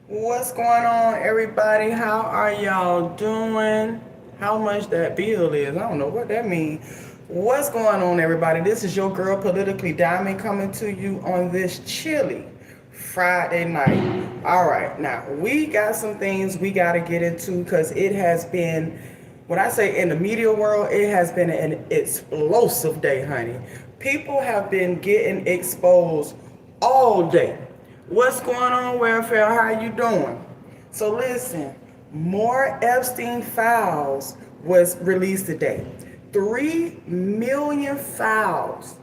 What's going on, everybody? How are y'all doing? How much that bill is? I don't know what that means. What's going on, everybody? This is your girl, Politically Diamond, coming to you on this chilly Friday night. All right, now we got some things we got to get into because it has been, when I say in the media world, it has been an explosive day, honey. People have been getting exposed all day. What's going on, welfare? How you doing? So listen, more Epstein files was released today. 3 million files.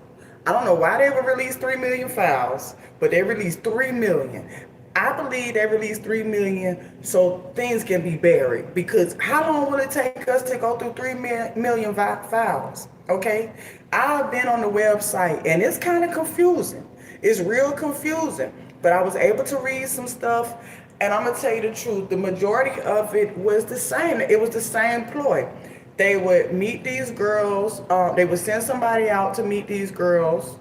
I don't know why they would release 3 million files, but they released 3 million. I believe they released 3 million so things can be buried. Because how long will it take us to go through 3 million files? Okay, I've been on the website and it's kind of confusing. It's real confusing, but I was able to read some stuff, and I'm gonna tell you the truth. The majority of it was the same. It was the same ploy. They would meet these girls. They would send somebody out to meet these girls,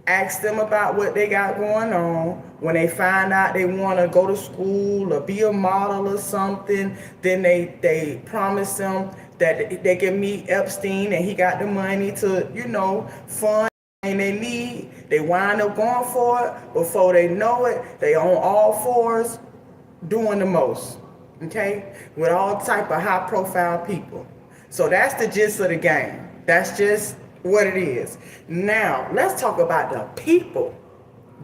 ask them about what they got going on. When they find out they want to go to school or be a model or something, then they promise them that they can meet Epstein and he got the money to, fund and they need. They wind up going for it. Before they know it, they on all fours doing the most. Okay? With all type of high profile people. So that's the gist of the game. That's just what it is. Now, let's talk about the people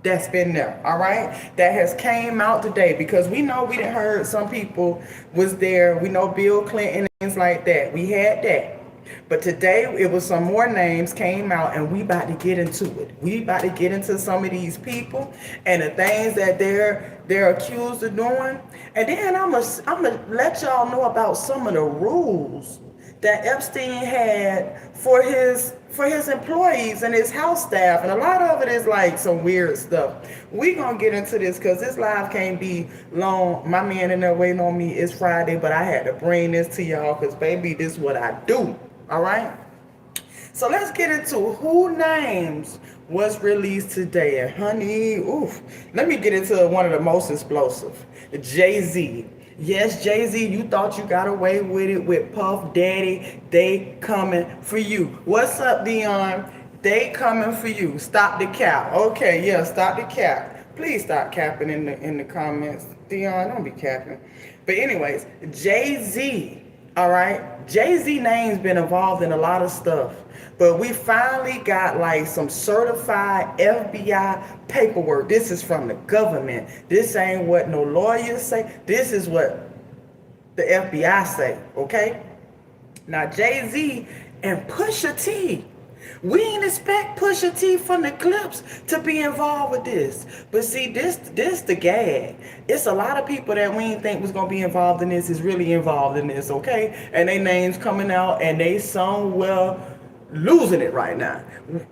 that's been there, all right? That has came out today, because we know we done heard some people was there. We know Bill Clinton and things like that. We had that. But today it was some more names came out, and we about to get into it. We about to get into some of these people and the things that they're accused of doing. And then I'm gonna let y'all know about some of the rules that Epstein had for his employees and his house staff, and a lot of it is like some weird stuff. We gonna get into this because this live can't be long. My man in there waiting on me. It's Friday, but I had to bring this to y'all because baby, this is what I do. All right. So let's get into who names was released today. And honey, oof. Let me get into one of the most explosive. Jay-Z. Yes, Jay-Z, you thought you got away with it with Puff Daddy. They coming for you. What's up, Dion? They coming for you. Stop the cap. Okay, yeah, stop the cap. Please stop capping in the comments. Dion, don't be capping. But anyways, Jay-Z. All right, Jay-Z name's been involved in a lot of stuff, but we finally got like some certified FBI paperwork. This is from the government. This ain't what no lawyers say. This is what the FBI say, okay? Now Jay-Z and Pusha T. We ain't expect Pusha T from the Clips to be involved with this. But see, this the gag. It's a lot of people that we didn't think was gonna be involved in this is really involved in this, okay? And they names coming out and they somewhere losing it right now.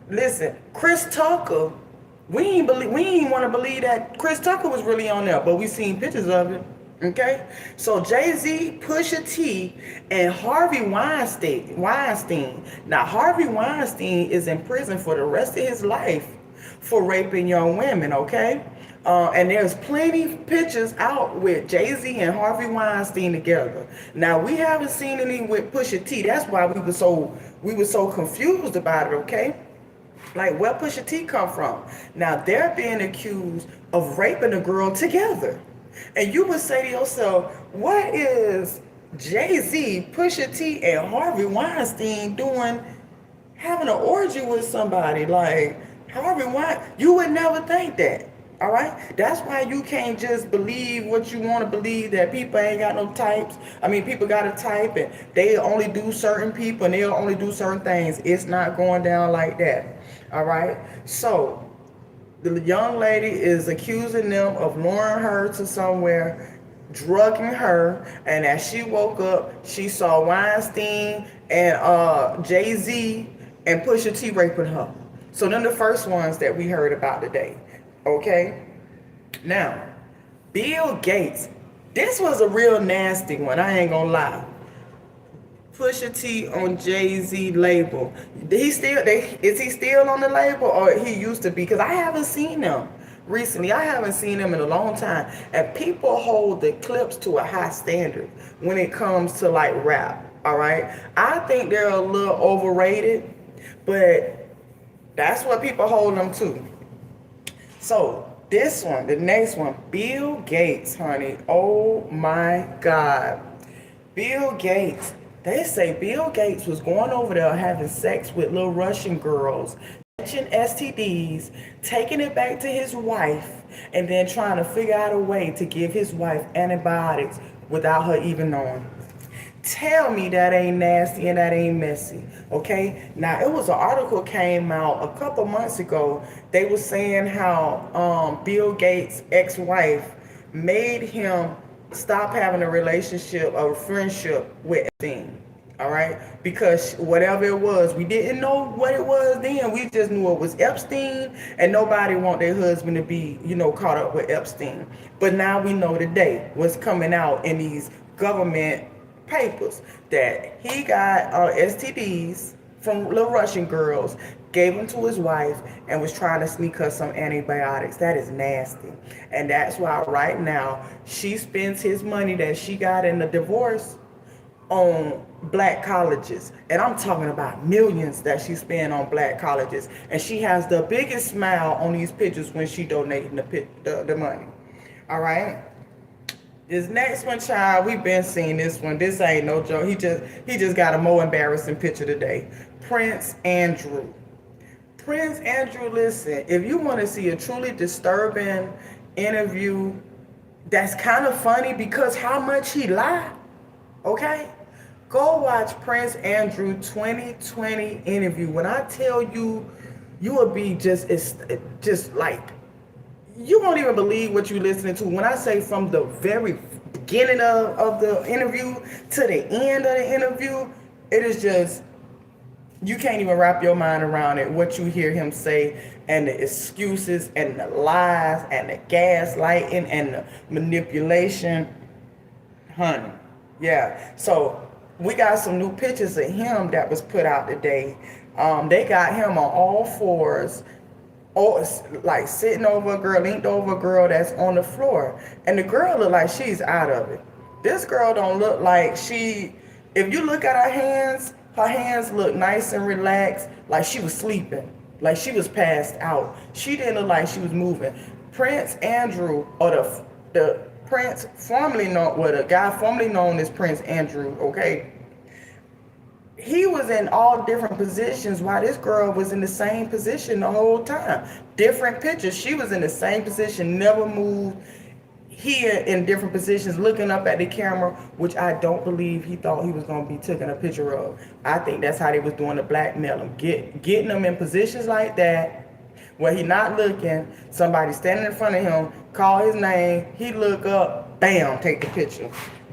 Listen, Chris Tucker, we ain't want to believe that Chris Tucker was really on there, but we seen pictures of it. Okay, so Jay-Z, Pusha T, and Harvey Weinstein. Now Harvey Weinstein is in prison for the rest of his life for raping young women. Okay, and there's plenty pictures out with Jay-Z and Harvey Weinstein together. Now we haven't seen any with Pusha T. That's why we were so confused about it. Okay. Like, where Pusha T come from? Now they're being accused of raping a girl together. And you would say to yourself, what is Jay-Z, Pusha T, and Harvey Weinstein doing having an orgy with somebody? Like, Harvey Weinstein, you would never think that. All right? That's why you can't just believe what you want to believe, that people ain't got no types. I mean, people got a type and they only do certain people and they'll only do certain things. It's not going down like that. All right? So, the young lady is accusing them of luring her to somewhere, drugging her, and as she woke up, she saw Weinstein and Jay-Z and Pusha T raping her. So then the first ones that we heard about today. Okay? Now, Bill Gates. This was a real nasty one, I ain't gonna lie. Pusha T on Jay-Z label. Is he still on the label, or he used to be? Because I haven't seen him. recently. I haven't seen him in a long time. And people hold the clips to a high standard when it comes to like rap. All right. I think they're a little overrated, but that's what people hold them to. So this one, the next one, Bill Gates, honey. Oh my God. Bill Gates. They say Bill Gates was going over there having sex with little Russian girls, catching STDs, taking it back to his wife, and then trying to figure out a way to give his wife antibiotics without her even knowing. Tell me that ain't nasty and that ain't messy, okay? Now, it was an article came out a couple months ago. They were saying how Bill Gates' ex-wife made him stop having a relationship or a friendship with Epstein, all right? Because whatever it was, we didn't know what it was then. We just knew it was Epstein, and nobody want their husband to be, caught up with Epstein. But now we know today what's coming out in these government papers that he got STDs from little Russian girls, gave them to his wife, and was trying to sneak her some antibiotics. That is nasty. And that's why right now she spends his money that she got in the divorce on black colleges. And I'm talking about millions that she spent on black colleges. And she has the biggest smile on these pictures when she donating the money. All right. This next one, child, we've been seeing this one. This ain't no joke. He just got a more embarrassing picture today. Prince Andrew. Prince Andrew, listen, if you want to see a truly disturbing interview that's kind of funny because how much he lied, okay? Go watch Prince Andrew 2020 interview. When I tell you, you will be just like, you won't even believe what you're listening to. When I say from the very beginning of the interview to the end of the interview, it is just, you can't even wrap your mind around it, what you hear him say, and the excuses and the lies and the gaslighting and the manipulation. Honey, yeah. So we got some new pictures of him that was put out today. They got him on all fours, like sitting over a girl, linked over a girl that's on the floor. And the girl look like she's out of it. This girl don't look like if you look at her hands look nice and relaxed, like she was sleeping, like she was passed out. She didn't look like she was moving. Prince Andrew, or the Prince formerly known, the guy formerly known as Prince Andrew, okay? He was in all different positions while this girl was in the same position the whole time. Different pictures. She was in the same position, never moved. He in different positions, looking up at the camera, which I don't believe he thought he was going to be taking a picture of. I think that's how they was doing to blackmail him. Getting him in positions like that, where he not looking, somebody standing in front of him, call his name, he look up, bam, take the picture.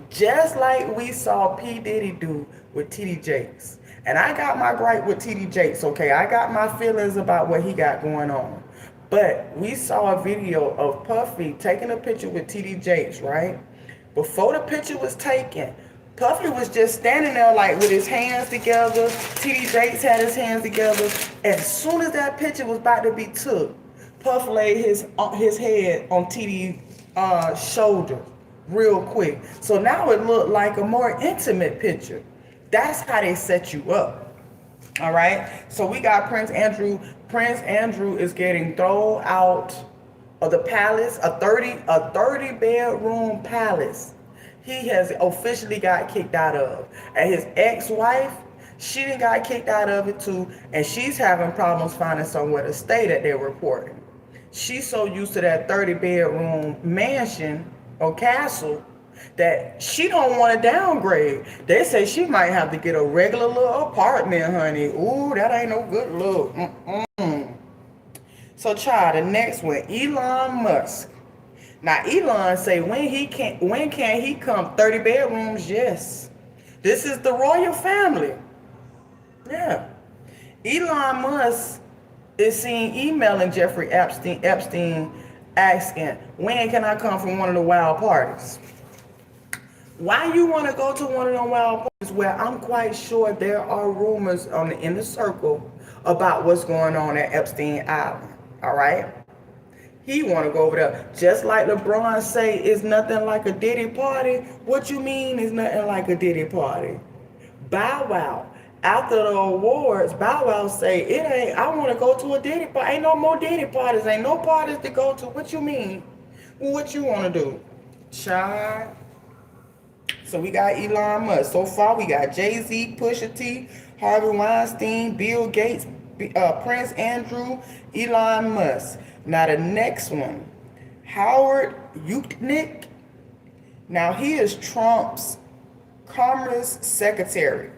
Just like we saw P. Diddy do with T.D. Jakes. And I got my gripe with T.D. Jakes, okay? I got my feelings about what he got going on. But we saw a video of Puffy taking a picture with T.D. Jakes, right? Before the picture was taken, Puffy was just standing there like with his hands together. T.D. Jakes had his hands together. As soon as that picture was about to be took, Puff laid his head on T.D.'s shoulder real quick. So now it looked like a more intimate picture. That's how they set you up. All right. So we got Prince Andrew. Prince Andrew is getting thrown out of the palace, a 30 bedroom palace. He has officially got kicked out of. And his ex-wife, she done got kicked out of it too, and she's having problems finding somewhere to stay that they're reporting. She's so used to that 30 bedroom mansion or castle that she don't want to downgrade. They say she might have to get a regular little apartment, honey. Ooh, that ain't no good look. So, child, the next one, Elon Musk. Now, Elon say when can he come? 30 bedrooms? Yes. This is the royal family. Yeah. Elon Musk is seen emailing Jeffrey Epstein asking, when can I come from one of the wild parties? Why you want to go to one of them wild parties where I'm quite sure there are rumors on the inner circle about what's going on at Epstein Island, all right? He want to go over there. Just like LeBron say, it's nothing like a Diddy party. What you mean is nothing like a Diddy party? Bow Wow. After the awards, Bow Wow say, it ain't, I want to go to a Diddy party. Ain't no more Diddy parties. Ain't no parties to go to. What you mean? What you want to do? Child. So we got Elon Musk. So far, we got Jay-Z, Pusha T, Harvey Weinstein, Bill Gates, Prince Andrew, Elon Musk. Now the next one, Howard Yuknik. Now he is Trump's Commerce Secretary,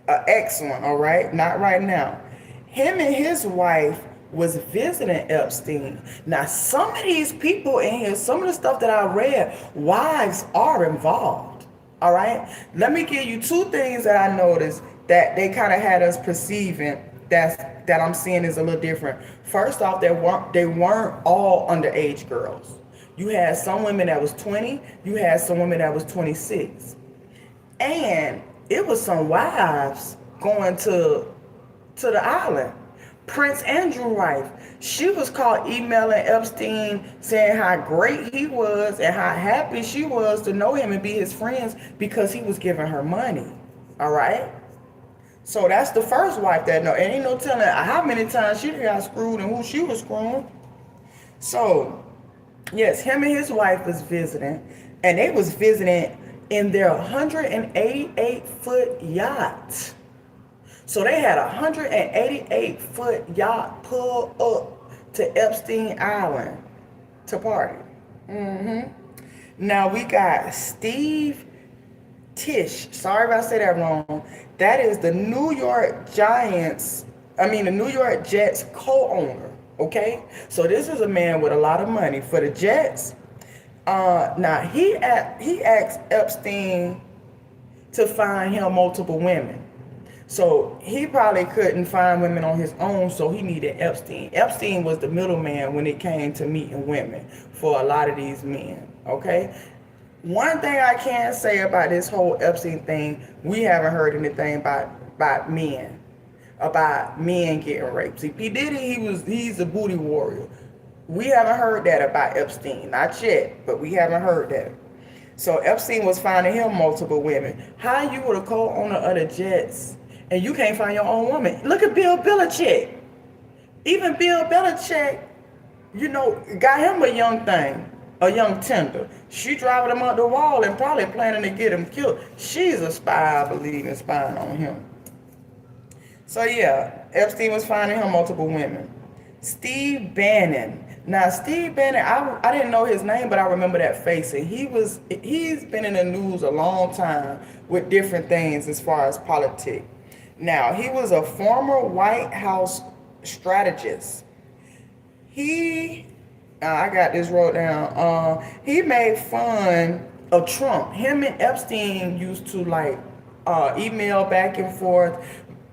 ex one, all right, not right now. Him and his wife was visiting Epstein. Now some of these people in here, some of the stuff that I read, wives are involved. All right. Let me give you two things that I noticed that they kind of had us perceiving that I'm seeing is a little different. First off, they weren't all underage girls. You had some women that was 20, you had some women that was 26. And it was some wives going to the island. Prince Andrew wife, she was caught emailing Epstein saying how great he was and how happy she was to know him and be his friends because he was giving her money. All right. So that's the first wife that know. And ain't no telling how many times she got screwed and who she was screwing. So yes, him and his wife was visiting, and they was visiting in their 188-foot yacht. So they had a 188-foot yacht pull up to Epstein Island to party. Now we got Steve Tisch. Sorry if I said that wrong. That is the New York Jets co-owner. Okay, so this is a man with a lot of money for the Jets. Now he asked Epstein to find him multiple women. So he probably couldn't find women on his own, so he needed Epstein. Epstein was the middleman when it came to meeting women for a lot of these men, okay? One thing I can say about this whole Epstein thing, we haven't heard anything about men getting raped. See, P. Diddy, he's a booty warrior. We haven't heard that about Epstein, not yet, but we haven't heard that. So Epstein was finding him multiple women. How you were the co-owner of the Jets and you can't find your own woman? Look at Bill Belichick. Even Bill Belichick, got him a young thing, a young tender. She driving him up the wall and probably planning to get him killed. She's a spy, I believe, in spying on him. So yeah, Epstein was finding him multiple women. Steve Bannon. Now Steve Bannon, I didn't know his name, but I remember that face. And he's been in the news a long time with different things as far as politics. Now, he was a former White House strategist. I got this wrote down. He made fun of Trump. Him and Epstein used to email back and forth,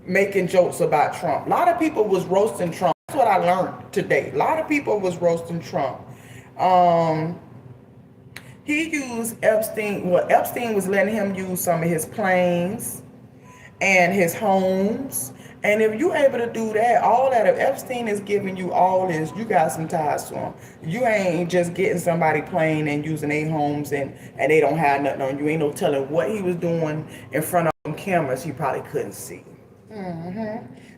making jokes about Trump. A lot of people was roasting Trump. That's what I learned today. A lot of people was roasting Trump. He used Epstein. Well, Epstein was letting him use some of his planes and his homes. And if you're able to do that, all that, if Epstein is giving you all this, you got some ties to him. You ain't just getting somebody playing and using their homes and they don't have nothing on you. Ain't no telling what he was doing in front of them cameras he probably couldn't see.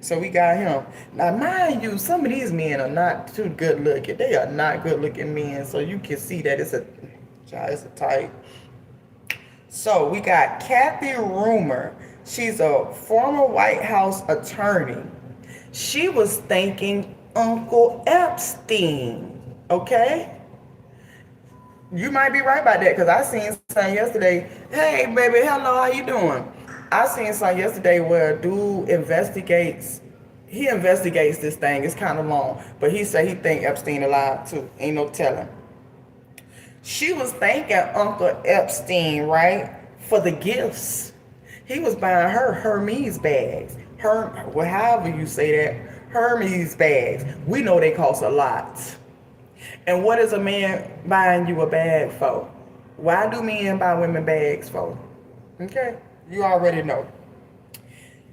So we got him. Now, mind you, some of these men are not too good looking. They are not good looking men. So you can see that it's a type. So we got Kathy Rumor. She's a former White House attorney. She was thanking Uncle Epstein. Okay? You might be right about that because I seen something yesterday. Hey, baby, hello, how you doing? I seen something yesterday where a dude investigates this thing. It's kind of long. But he said he think Epstein alive too. Ain't no telling. She was thanking Uncle Epstein, right, for the gifts. He was buying her Hermes bags. However you say that, Hermes bags. We know they cost a lot. And what is a man buying you a bag for? Why do men buy women bags for? Okay, you already know.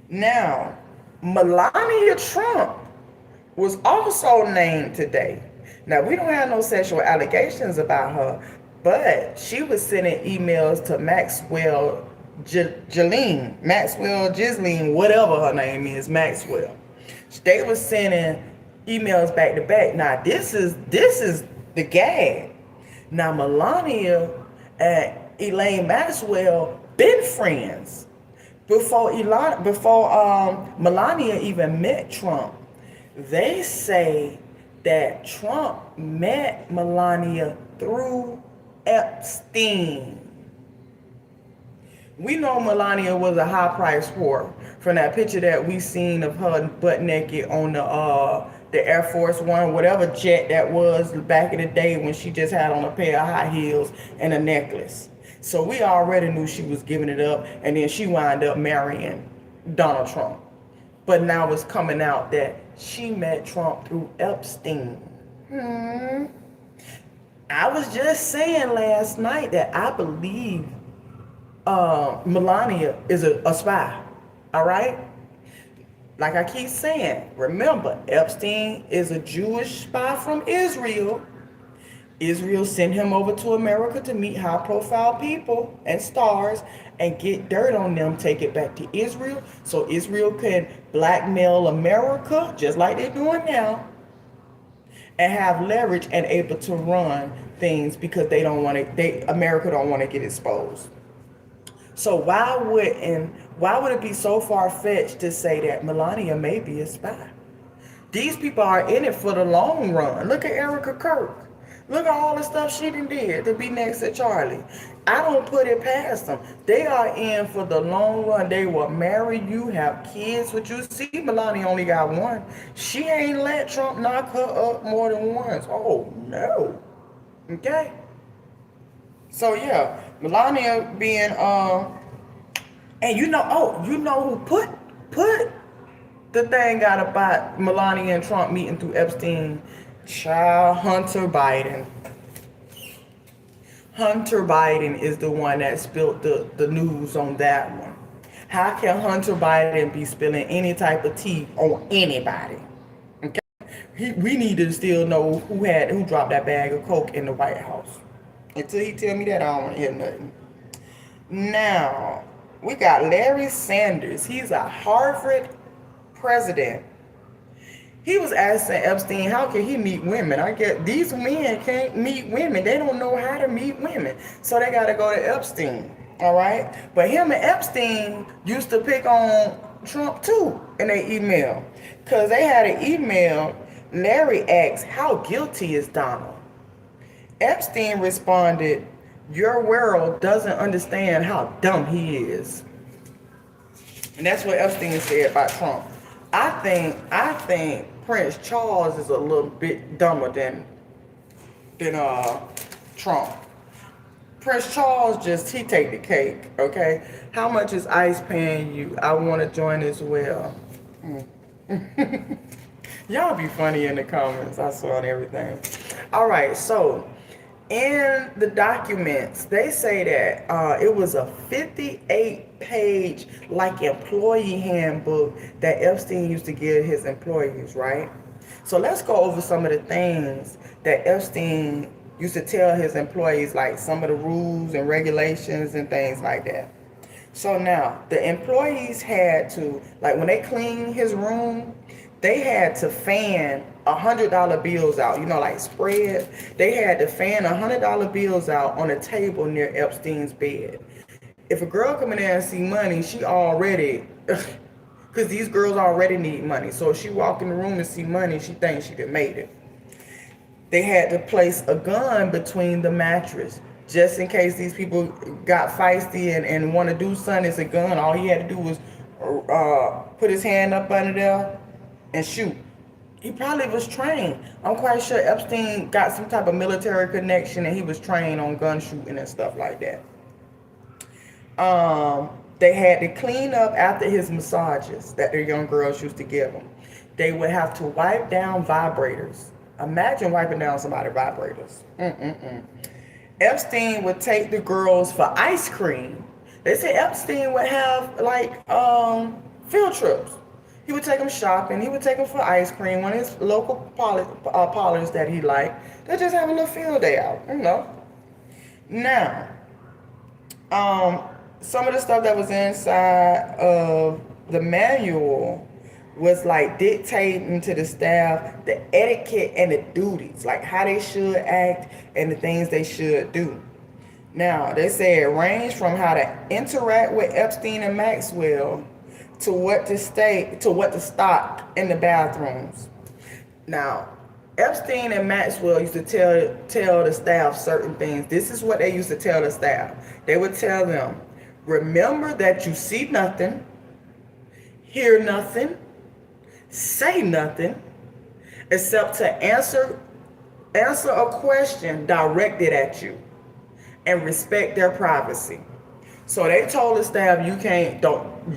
Now, Melania Trump was also named today. Now, we don't have no sexual allegations about her, but she was sending emails to Maxwell Gisleen, whatever her name is, Maxwell. They were sending emails back to back. Now, this is the gag. Now, Melania and Elaine Maxwell been friends before Melania even met Trump. They say that Trump met Melania through Epstein. We know Melania was a high price whore from that picture that we seen of her butt naked on the Air Force One, whatever jet that was back in the day when she just had on a pair of high heels and a necklace. So we already knew she was giving it up, and then she wound up marrying Donald Trump. But now it's coming out that she met Trump through Epstein. I was just saying last night that I believe Melania is a spy. All right? Like I keep saying, remember, Epstein is a Jewish spy from Israel. Israel sent him over to America to meet high profile people and stars and get dirt on them, take it back to Israel, so Israel can blackmail America, just like they're doing now, and have leverage and able to run things because America don't want to get exposed. So why would it be so far-fetched to say that Melania may be a spy? These people are in it for the long run. Look at Erica Kirk. Look at all the stuff she did to be next to Charlie. I don't put it past them. They are in for the long run. They will marry you, have kids with you. See, Melania only got one. She ain't let Trump knock her up more than once. Oh, no. Okay? So, yeah, Melania being, and you know who put the thing out about Melania and Trump meeting through Epstein? Child, Hunter Biden. Hunter Biden is the one that spilled the news on that one. How can Hunter Biden be spilling any type of tea on anybody? Okay, we need to still know who dropped that bag of coke in the White House. Until he tell me that, I don't want to hear nothing. Now we got Larry Sanders. He's a Harvard president. He was asking Epstein, how can he meet women? I guess these men can't meet women. They don't know how to meet women. So they got to go to Epstein. All right? But him and Epstein used to pick on Trump too in their email. Because they had an email. Larry asked, how guilty is Donald? Epstein responded, your world doesn't understand how dumb he is. And that's what Epstein said about Trump. I think Prince Charles is a little bit dumber than Trump. Prince Charles he take the cake, okay? How much is ICE paying you? I want to join as well. Y'all be funny in the comments. I saw everything. All right, so in the documents, they say that it was a 58-page employee handbook that Epstein used to give his employees, right? So let's go over some of the things that Epstein used to tell his employees, like some of the rules and regulations and things like that. So now, the employees had to, like when they cleaned his room, they had to fan $100 bills out, like spread. They had to fan $100 bills out on a table near Epstein's bed. If a girl come in there and see money, she already, because these girls already need money. So if she walk in the room and see money, she thinks she done made it. They had to place a gun between the mattress, just in case these people got feisty and want to do something. It's a gun. All he had to do was put his hand up under there and shoot. He probably was trained. I'm quite sure Epstein got some type of military connection and he was trained on gun shooting and stuff like that. They had to clean up after his massages that their young girls used to give him. They would have to wipe down vibrators. Imagine wiping down somebody's vibrators. Epstein would take the girls for ice cream. They say Epstein would have field trips. He would take them shopping. He would take them for ice cream. One of his local parlors that he liked. They just have a little field day out, you know. Now, um, some of the stuff that was inside of the manual was like dictating to the staff the etiquette and the duties, like how they should act and the things they should do. Now, they say it ranged from how to interact with Epstein and Maxwell to what to stop in the bathrooms. Now, Epstein and Maxwell used to tell the staff certain things. This is what they used to tell the staff. They would tell them, remember that you see nothing, hear nothing, say nothing, except to answer a question directed at you and respect their privacy. So they told the staff you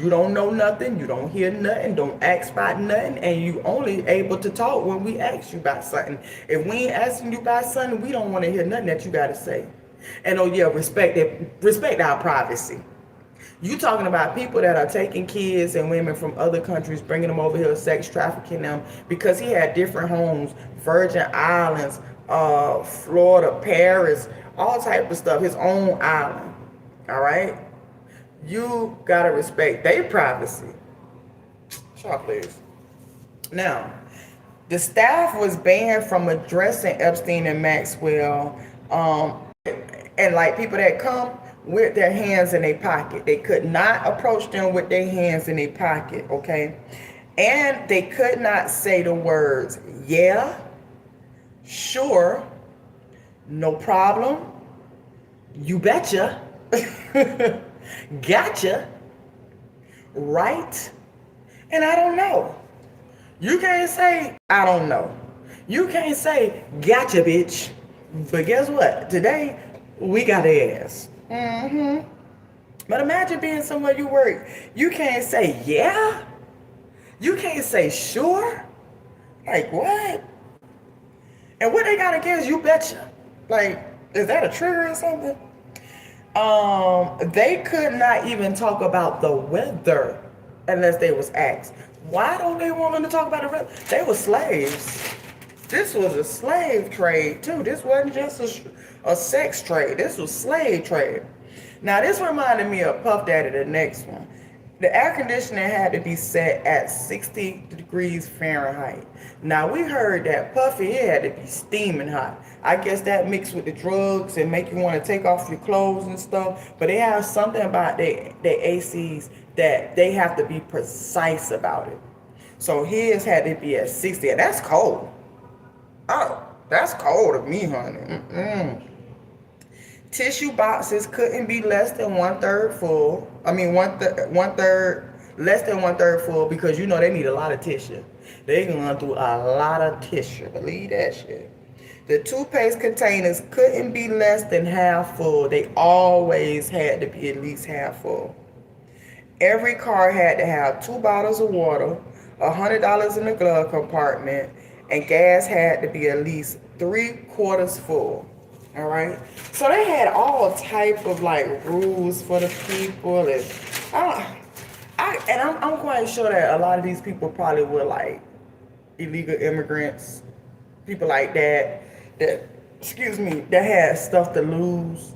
don't know nothing, you don't hear nothing, don't ask about nothing, and you only able to talk when we ask you about something. If we ain't asking you about something, we don't want to hear nothing that you gotta say. And oh yeah, respect our privacy. You talking about people that are taking kids and women from other countries, bringing them over here, sex trafficking them, because he had different homes, Virgin Islands, Florida, Paris, all type of stuff, his own island. All right? You gotta respect their privacy. Shut please. Now, the staff was banned from addressing Epstein and Maxwell, and like people that come with their hands in their pocket. They could not approach them with their hands in their pocket, okay? And they could not say the words, yeah, sure, no problem, you betcha, gotcha, right, and I don't know. You can't say, I don't know. You can't say, gotcha, bitch. But guess what? Today, we got ass. But imagine being somewhere you work. You can't say, yeah? You can't say, sure? Like, what? And what they got against you betcha? Like, is that a trigger or something? They could not even talk about the weather unless they was asked. Why don't they want them to talk about the weather? They were slaves. This was a slave trade too. This wasn't just a sex trade. This was slave trade. Now this reminded me of Puff Daddy, the next one. The air conditioning had to be set at 60 degrees Fahrenheit. Now we heard that Puffy, it had to be steaming hot. I guess that mixed with the drugs and make you want to take off your clothes and stuff. But they have something about their ACs that they have to be precise about it. So his had to be at 60, and that's cold. Oh, that's cold to me, honey. Tissue boxes couldn't be less than one third full. I mean, less than one third full, because you know they need a lot of tissue. They going through a lot of tissue. Believe that shit. The toothpaste containers couldn't be less than half full. They always had to be at least half full. Every car had to have 2 bottles of water, $100 in the glove compartment, and gas had to be at least 3/4 full. All right. So they had all type of like rules for the people, and I'm quite sure that a lot of these people probably were like illegal immigrants, people like that that had stuff to lose,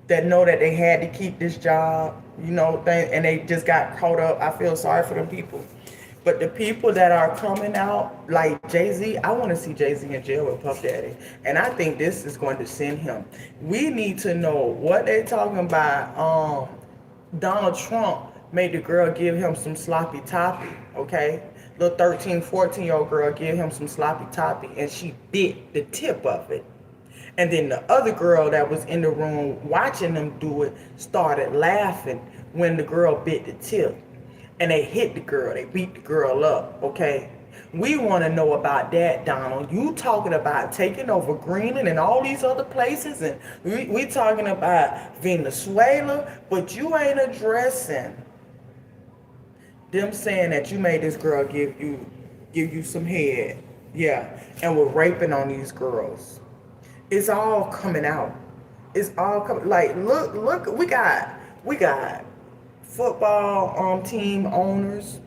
that know that they had to keep this job, and they just got caught up. I feel sorry for them people. But the people that are coming out, like Jay-Z, I want to see Jay-Z in jail with Puff Daddy. And I think this is going to send him. We need to know what they're talking about. Donald Trump made the girl give him some sloppy toppy, okay? Little 13, 14-year-old girl gave him some sloppy toppy, and she bit the tip of it. And then the other girl that was in the room watching them do it started laughing when the girl bit the tip. And they hit the girl. They beat the girl up, okay? We want to know about that, Donald. You talking about taking over Greenland and all these other places, and we talking about Venezuela, but you ain't addressing them saying that you made this girl give you some head, yeah, and we're raping on these girls. It's all coming out. It's all coming. Like, look, we got football team owners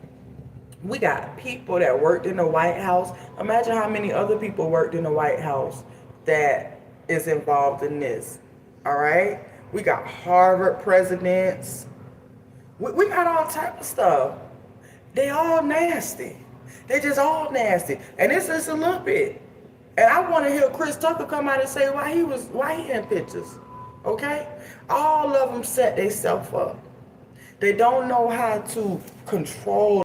We got people that worked in the White House. Imagine how many other people worked in the White House that is involved in this. All right? We got Harvard presidents. We got all type of stuff. They all nasty. They just all nasty. And it's just a little bit. And I want to hear Chris Tucker come out and say why he in pictures. Okay? All of them set themselves up. They don't know how to control